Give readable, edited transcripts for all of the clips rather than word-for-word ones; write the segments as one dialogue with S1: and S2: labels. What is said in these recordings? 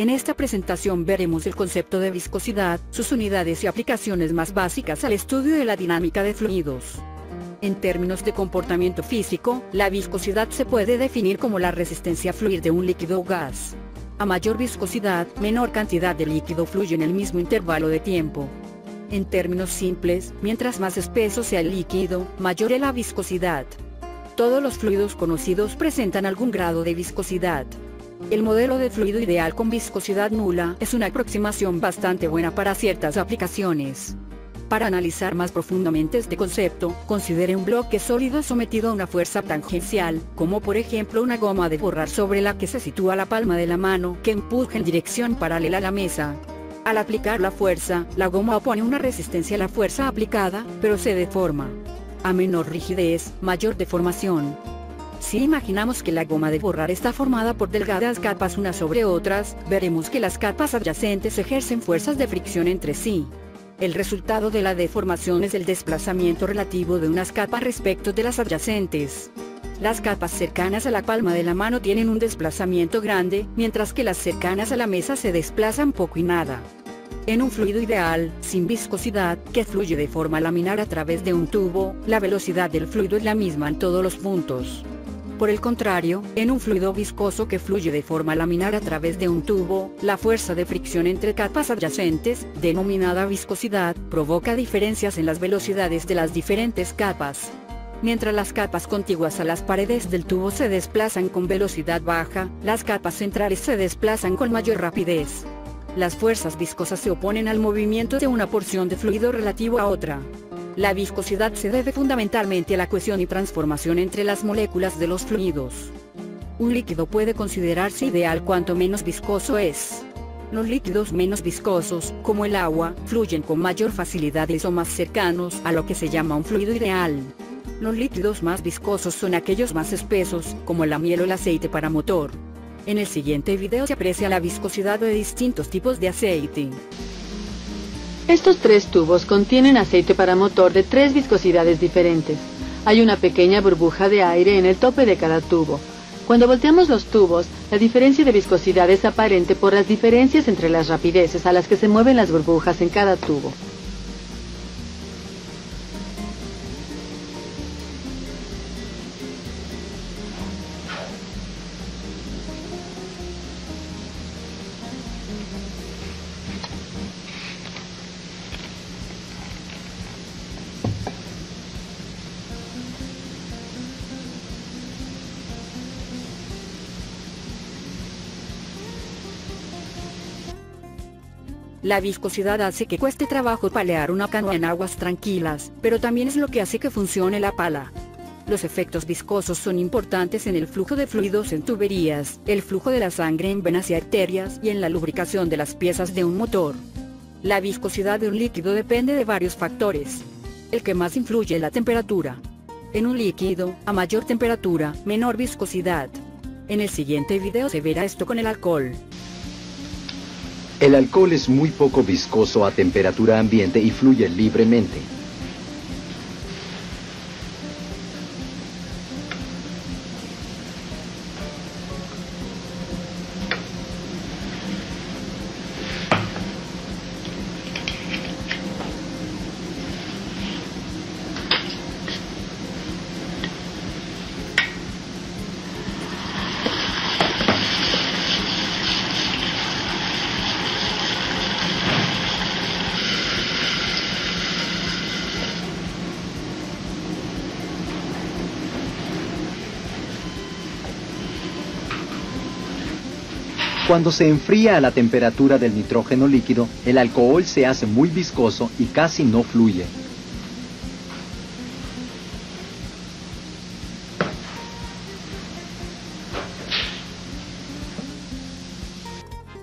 S1: En esta presentación veremos el concepto de viscosidad, sus unidades y aplicaciones más básicas al estudio de la dinámica de fluidos. En términos de comportamiento físico, la viscosidad se puede definir como la resistencia a fluir de un líquido o gas. A mayor viscosidad, menor cantidad de líquido fluye en el mismo intervalo de tiempo. En términos simples, mientras más espeso sea el líquido, mayor es la viscosidad. Todos los fluidos conocidos presentan algún grado de viscosidad. El modelo de fluido ideal con viscosidad nula es una aproximación bastante buena para ciertas aplicaciones. Para analizar más profundamente este concepto, considere un bloque sólido sometido a una fuerza tangencial, como por ejemplo una goma de borrar sobre la que se sitúa la palma de la mano que empuja en dirección paralela a la mesa. Al aplicar la fuerza, la goma opone una resistencia a la fuerza aplicada, pero se deforma. A menor rigidez, mayor deformación. Si imaginamos que la goma de borrar está formada por delgadas capas unas sobre otras, veremos que las capas adyacentes ejercen fuerzas de fricción entre sí. El resultado de la deformación es el desplazamiento relativo de unas capas respecto de las adyacentes. Las capas cercanas a la palma de la mano tienen un desplazamiento grande, mientras que las cercanas a la mesa se desplazan poco y nada. En un fluido ideal, sin viscosidad, que fluye de forma laminar a través de un tubo, la velocidad del fluido es la misma en todos los puntos. Por el contrario, en un fluido viscoso que fluye de forma laminar a través de un tubo, la fuerza de fricción entre capas adyacentes, denominada viscosidad, provoca diferencias en las velocidades de las diferentes capas. Mientras las capas contiguas a las paredes del tubo se desplazan con velocidad baja, las capas centrales se desplazan con mayor rapidez. Las fuerzas viscosas se oponen al movimiento de una porción de fluido relativo a otra. La viscosidad se debe fundamentalmente a la cohesión y transformación entre las moléculas de los fluidos. Un líquido puede considerarse ideal cuanto menos viscoso es. Los líquidos menos viscosos, como el agua, fluyen con mayor facilidad y son más cercanos a lo que se llama un fluido ideal. Los líquidos más viscosos son aquellos más espesos, como la miel o el aceite para motor. En el siguiente video se aprecia la viscosidad de distintos tipos de aceite.
S2: Estos tres tubos contienen aceite para motor de 3 viscosidades diferentes. Hay una pequeña burbuja de aire en el tope de cada tubo. Cuando volteamos los tubos, la diferencia de viscosidad es aparente por las diferencias entre las rapideces a las que se mueven las burbujas en cada tubo.
S1: La viscosidad hace que cueste trabajo palear una canoa en aguas tranquilas, pero también es lo que hace que funcione la pala. Los efectos viscosos son importantes en el flujo de fluidos en tuberías, el flujo de la sangre en venas y arterias y en la lubricación de las piezas de un motor. La viscosidad de un líquido depende de varios factores. El que más influye es la temperatura. En un líquido, a mayor temperatura, menor viscosidad. En el siguiente video se verá esto con el alcohol.
S3: El alcohol es muy poco viscoso a temperatura ambiente y fluye libremente. Cuando se enfría a la temperatura del nitrógeno líquido, el alcohol se hace muy viscoso y casi no fluye.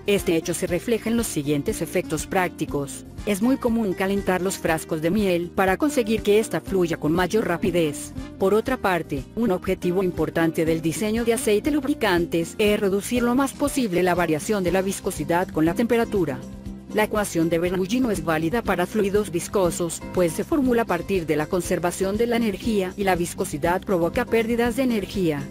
S1: Este hecho se refleja en los siguientes efectos prácticos. Es muy común calentar los frascos de miel para conseguir que ésta fluya con mayor rapidez. Por otra parte, un objetivo importante del diseño de aceite lubricantes es reducir lo más posible la variación de la viscosidad con la temperatura. La ecuación de Bernoulli no es válida para fluidos viscosos, pues se formula a partir de la conservación de la energía y la viscosidad provoca pérdidas de energía.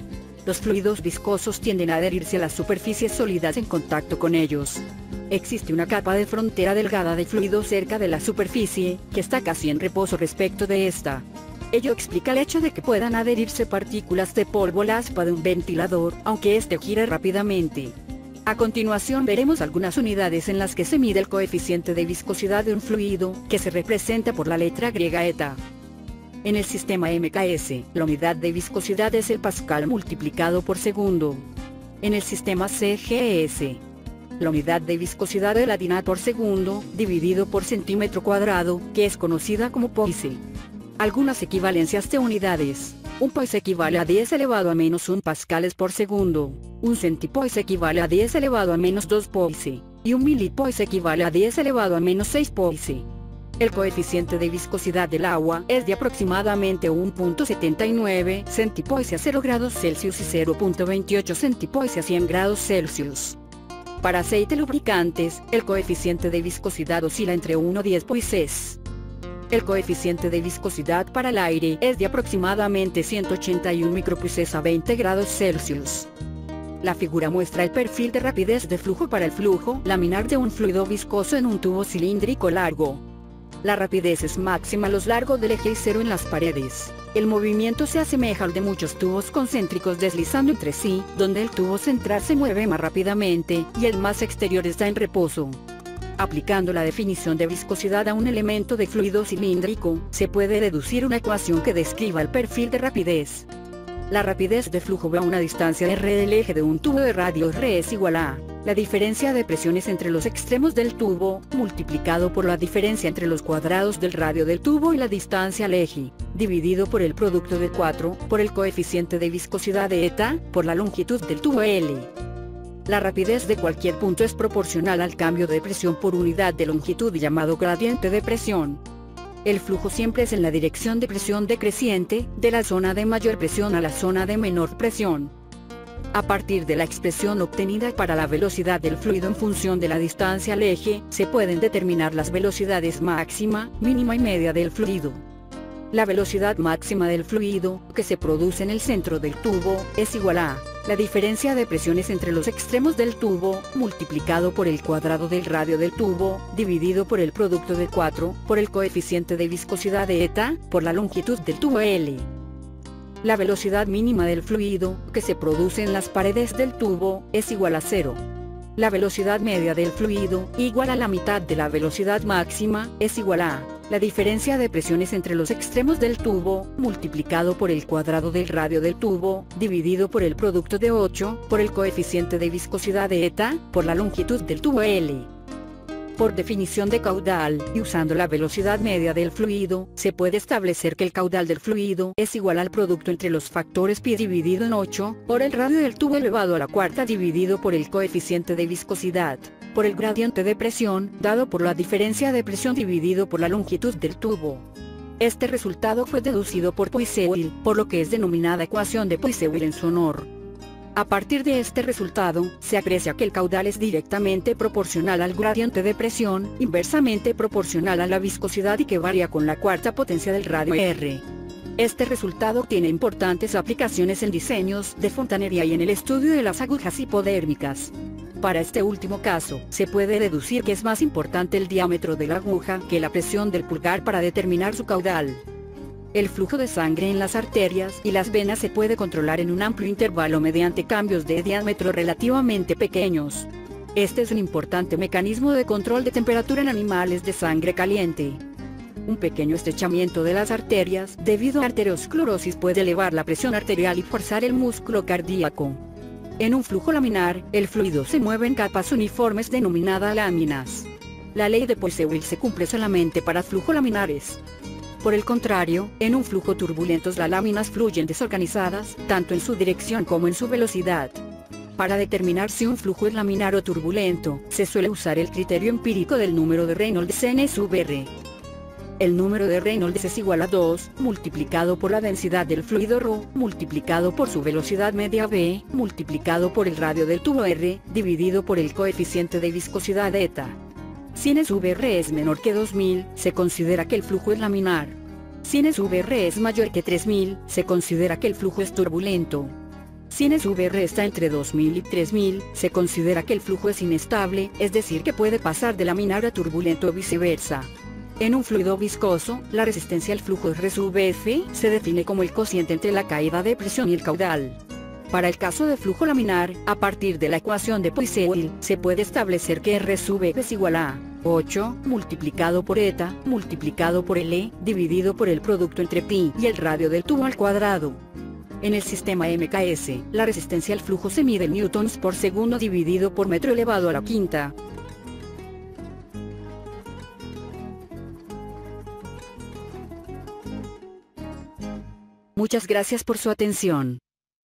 S1: Los fluidos viscosos tienden a adherirse a las superficies sólidas en contacto con ellos. Existe una capa de frontera delgada de fluido cerca de la superficie, que está casi en reposo respecto de esta. Ello explica el hecho de que puedan adherirse partículas de polvo a la aspa de un ventilador, aunque éste gire rápidamente. A continuación veremos algunas unidades en las que se mide el coeficiente de viscosidad de un fluido, que se representa por la letra griega eta. En el sistema MKS, la unidad de viscosidad es el pascal multiplicado por segundo. En el sistema CGS, la unidad de viscosidad es la DINA por segundo, dividido por centímetro cuadrado, que es conocida como poise. Algunas equivalencias de unidades. Un poise equivale a 10 elevado a menos 1 pascales por segundo. Un centipoise equivale a 10 elevado a menos 2 poise. Y un milipoise equivale a 10 elevado a menos 6 poise. El coeficiente de viscosidad del agua es de aproximadamente 1.79 centipoise a 0 grados Celsius y 0.28 centipoise a 100 grados Celsius. Para aceite lubricantes, el coeficiente de viscosidad oscila entre 1 y 10 poises. El coeficiente de viscosidad para el aire es de aproximadamente 181 micropoises a 20 grados Celsius. La figura muestra el perfil de rapidez de flujo para el flujo laminar de un fluido viscoso en un tubo cilíndrico largo. La rapidez es máxima a lo largo del eje y cero en las paredes. El movimiento se asemeja al de muchos tubos concéntricos deslizando entre sí, donde el tubo central se mueve más rápidamente y el más exterior está en reposo. Aplicando la definición de viscosidad a un elemento de fluido cilíndrico, se puede deducir una ecuación que describa el perfil de rapidez. La rapidez de flujo va a una distancia R del eje de un tubo de radio R es igual a la diferencia de presiones entre los extremos del tubo, multiplicado por la diferencia entre los cuadrados del radio del tubo y la distancia al eje, dividido por el producto de 4, por el coeficiente de viscosidad de eta, por la longitud del tubo L. La rapidez de cualquier punto es proporcional al cambio de presión por unidad de longitud llamado gradiente de presión. El flujo siempre es en la dirección de presión decreciente, de la zona de mayor presión a la zona de menor presión. A partir de la expresión obtenida para la velocidad del fluido en función de la distancia al eje, se pueden determinar las velocidades máxima, mínima y media del fluido. La velocidad máxima del fluido, que se produce en el centro del tubo, es igual a la diferencia de presiones entre los extremos del tubo, multiplicado por el cuadrado del radio del tubo, dividido por el producto de 4, por el coeficiente de viscosidad de eta, por la longitud del tubo L. La velocidad mínima del fluido, que se produce en las paredes del tubo, es igual a 0. La velocidad media del fluido, igual a la mitad de la velocidad máxima, es igual a la diferencia de presiones entre los extremos del tubo, multiplicado por el cuadrado del radio del tubo, dividido por el producto de 8, por el coeficiente de viscosidad de eta, por la longitud del tubo L. Por definición de caudal, y usando la velocidad media del fluido, se puede establecer que el caudal del fluido es igual al producto entre los factores pi dividido en 8, por el radio del tubo elevado a la cuarta dividido por el coeficiente de viscosidad, por el gradiente de presión, dado por la diferencia de presión dividido por la longitud del tubo. Este resultado fue deducido por Poiseuille, por lo que es denominada ecuación de Poiseuille en su honor. A partir de este resultado, se aprecia que el caudal es directamente proporcional al gradiente de presión, inversamente proporcional a la viscosidad y que varía con la cuarta potencia del radio R. Este resultado tiene importantes aplicaciones en diseños de fontanería y en el estudio de las agujas hipodérmicas. Para este último caso, se puede deducir que es más importante el diámetro de la aguja que la presión del pulgar para determinar su caudal. El flujo de sangre en las arterias y las venas se puede controlar en un amplio intervalo mediante cambios de diámetro relativamente pequeños. Este es un importante mecanismo de control de temperatura en animales de sangre caliente. Un pequeño estrechamiento de las arterias debido a arteriosclerosis puede elevar la presión arterial y forzar el músculo cardíaco. En un flujo laminar, el fluido se mueve en capas uniformes denominadas láminas. La ley de Poiseuille se cumple solamente para flujos laminares. Por el contrario, en un flujo turbulento las láminas fluyen desorganizadas, tanto en su dirección como en su velocidad. Para determinar si un flujo es laminar o turbulento, se suele usar el criterio empírico del número de Reynolds n/r. El número de Reynolds es igual a 2, multiplicado por la densidad del fluido ρ, multiplicado por su velocidad media v, multiplicado por el radio del tubo r, dividido por el coeficiente de viscosidad eta. Si n/r es menor que 2000, se considera que el flujo es laminar. Si n/r es mayor que 3000, se considera que el flujo es turbulento. Si NSV está entre 2000 y 3000, se considera que el flujo es inestable, es decir que puede pasar de laminar a turbulento o viceversa. En un fluido viscoso, la resistencia al flujo RSVF se define como el cociente entre la caída de presión y el caudal. Para el caso de flujo laminar, a partir de la ecuación de Poiseuille, se puede establecer que RSVF es igual a 8 multiplicado por eta multiplicado por L dividido por el producto entre pi y el radio del tubo al cuadrado. En el sistema MKS, la resistencia al flujo se mide en newtons por segundo dividido por metro elevado a la quinta. Muchas gracias por su atención.